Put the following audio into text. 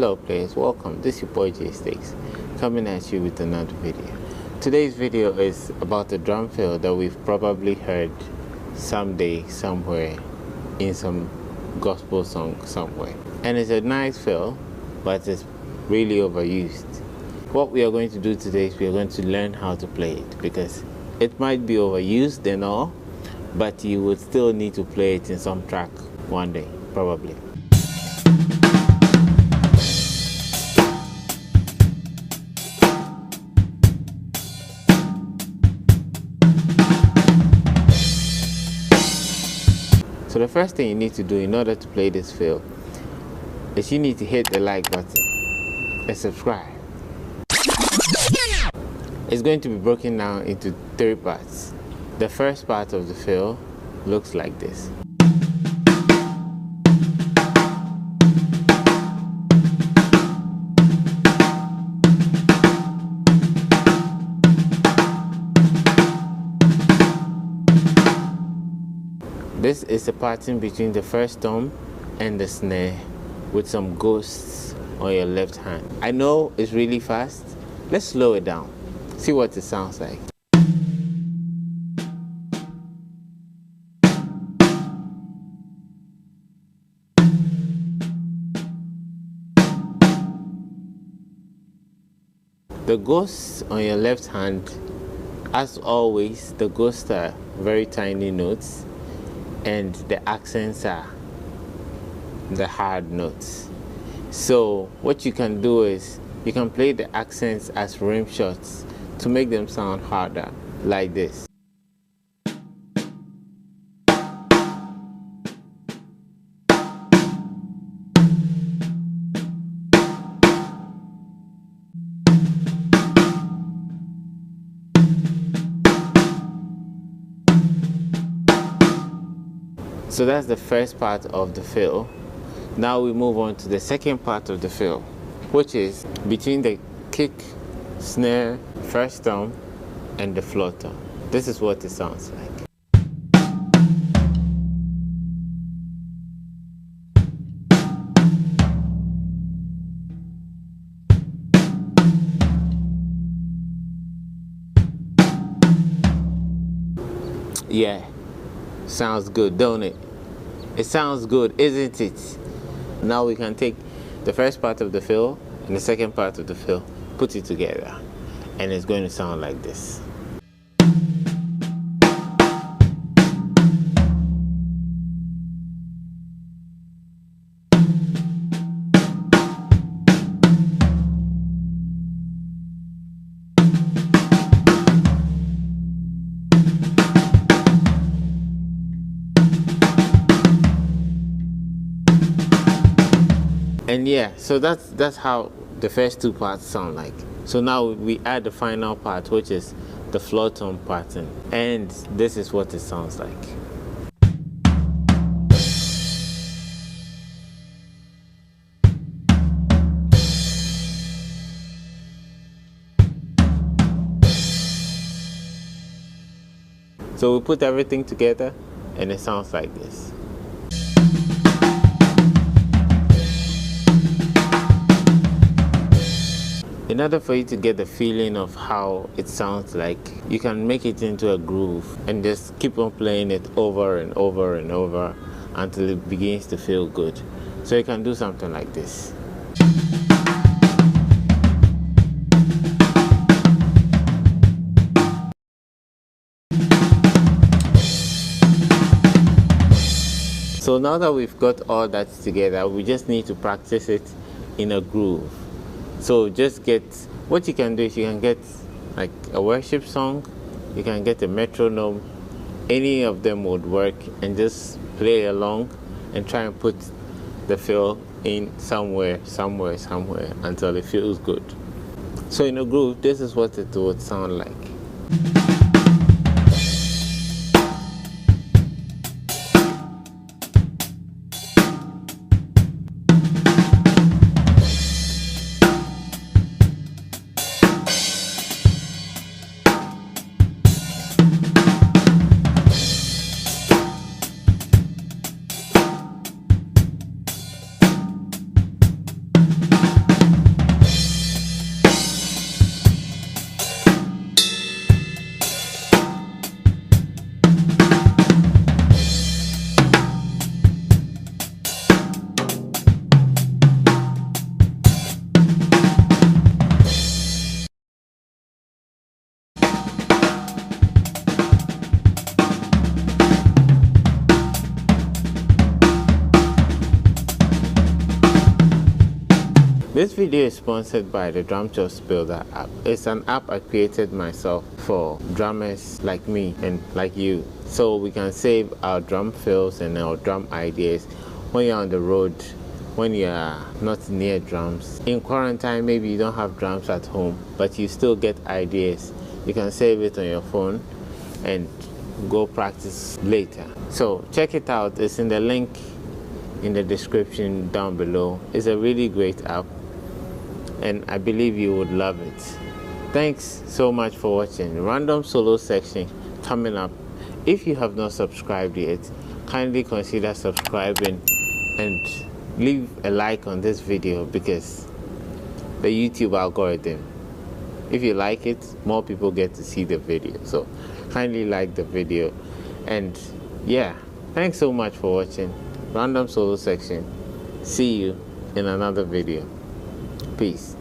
Hello players, welcome. This is your boy Jaystiqs, coming at you with another video. Today's video is about a drum fill that we've probably heard someday, somewhere, in some gospel song somewhere. And it's a nice fill, but it's really overused. What we are going to do today is we are going to learn how to play it, because it might be overused and all, but you would still need to play it in some track one day, probably. So the first thing you need to do in order to play this fill is you need to hit the like button and subscribe. It's going to be broken down into 3 parts. The first part of the fill looks like this. This is a pattern between the first thumb and the snare with some ghosts on your left hand. I know it's really fast. Let's slow it down. See what it sounds like. The ghosts on your left hand, as always, the ghosts are very tiny notes, and the accents are the hard notes. So what you can do is you can play the accents as rim shots to make them sound harder, like this. So that's the first part of the fill. Now we move on to the second part of the fill, which is between the kick, snare, first thumb, and the floor thumb. This is what it sounds like. Yeah, sounds good, don't it? It sounds good, isn't it? Now we can take the first part of the fill and the second part of the fill, put it together, and it's going to sound like this. And yeah, so that's how the first 2 parts sound like. So now we add the final part, which is the floor thumb pattern, and this is what it sounds like. So we put everything together and it sounds like this. In order for you to get the feeling of how it sounds like, you can make it into a groove and just keep on playing it over and over and over until it begins to feel good. So you can do something like this. So now that we've got all that together, we just need to practice it in a groove. So just get, what you can do is you can get like a worship song, you can get a metronome, any of them would work, and just play along and try and put the fill in somewhere until it feels good. So in a groove, this is what it would sound like. This video is sponsored by the Drum Chops Builder app. It's an app I created myself for drummers like me and like you, so we can save our drum fills and our drum ideas when you're on the road, when you're not near drums. In quarantine, maybe you don't have drums at home, but you still get ideas. You can save it on your phone and go practice later. So check it out. It's in the link in the description down below. It's a really great app, and I believe you would love it. Thanks so much for watching. Random solo section coming up. If you have not subscribed yet, kindly consider subscribing and leave a like on this video, because the YouTube algorithm, if you like it, more people get to see the video. So kindly like the video. And yeah, thanks so much for watching Random Solo Section. See you in another video. Peace.